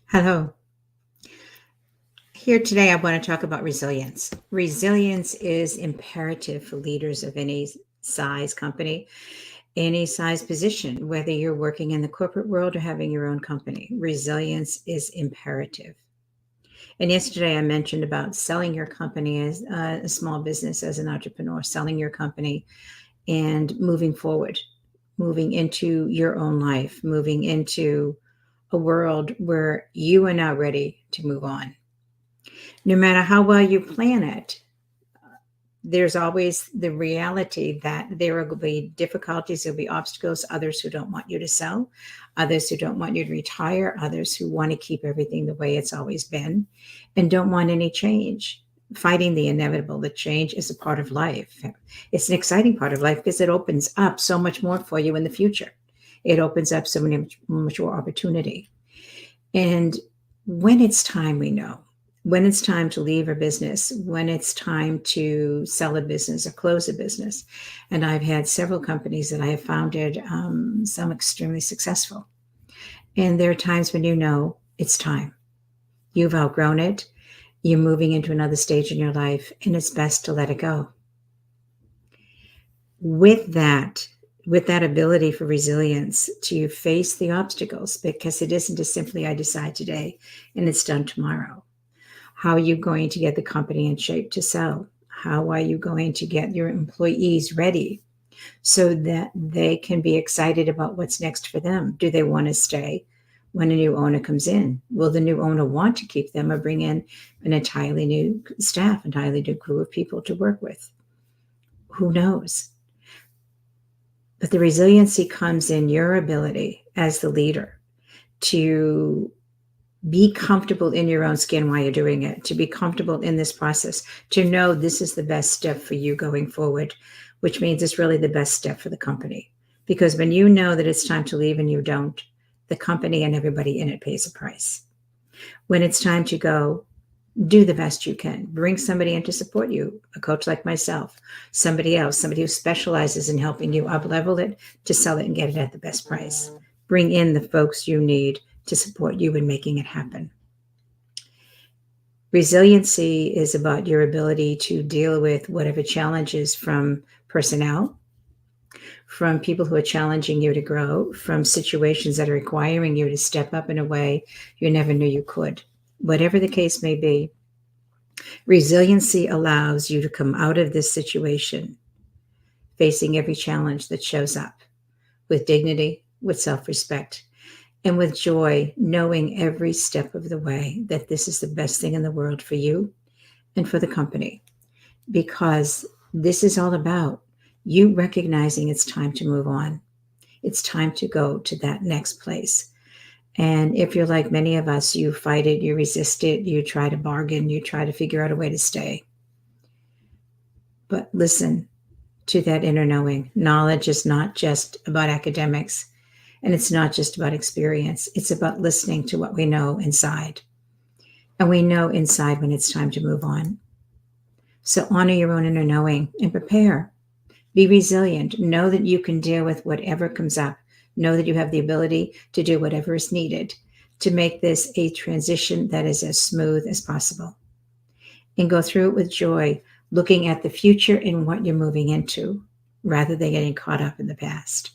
Hello. Here today, I want to talk about resilience. Resilience is imperative for leaders of any size company, any size position, whether you're working in the corporate world or having your own company. Resilience is imperative. And yesterday, I mentioned about selling your company as a small business, as an entrepreneur, selling your company and moving forward, moving into your own life, moving into a world where you are now ready to move on. No matter how well you plan it, there's always the reality that there will be difficulties, there'll be obstacles, others who don't want you to sell, others who don't want you to retire, others who want to keep everything the way it's always been and don't want any change. Fighting the inevitable, the change is a part of life. It's an exciting part of life because it opens up so much more for you in the future. It opens up so much more opportunity. And when it's time, we know when it's time to leave a business, when it's time to sell a business or close a business. And I've had several companies that I have founded, some extremely successful. And there are times when you know it's time. You've outgrown it. You're moving into another stage in your life, and it's best to let it go. With that, with that ability for resilience to face the obstacles, because it isn't just simply I decide today and it's done tomorrow. How are you going to get the company in shape to sell? How are you going to get your employees ready so that they can be excited about what's next for them? Do they want to stay when a new owner comes in? Will the new owner want to keep them or bring in an entirely new staff, entirely new crew of people to work with? Who knows? But the resiliency comes in your ability as the leader to be comfortable in your own skin while you're doing it, to be comfortable in this process, to know this is the best step for you going forward, which means it's really the best step for the company. Because when you know that it's time to leave and you don't, the company and everybody in it pays a price. When it's time to go, do the best you can. Bring somebody in to support you, a coach like myself, somebody else, somebody who specializes in helping you up-level it to sell it and get it at the best price. Bring in the folks you need to support you in making it happen. Resiliency is about your ability to deal with whatever challenges from personnel, from people who are challenging you to grow, from situations that are requiring you to step up in a way you never knew you could. Whatever the case may be, resiliency allows you to come out of this situation facing every challenge that shows up with dignity, with self-respect, and with joy, knowing every step of the way that this is the best thing in the world for you and for the company. Because this is all about you recognizing it's time to move on. It's time to go to that next place. And if you're like many of us, you fight it, you resist it, you try to bargain, you try to figure out a way to stay. But listen to that inner knowing. Knowledge is not just about academics, and it's not just about experience. It's about listening to what we know inside. And we know inside when it's time to move on. So honor your own inner knowing and prepare. Be resilient. Know that you can deal with whatever comes up. Know that you have the ability to do whatever is needed to make this a transition that is as smooth as possible. And go through it with joy, looking at the future and what you're moving into, rather than getting caught up in the past.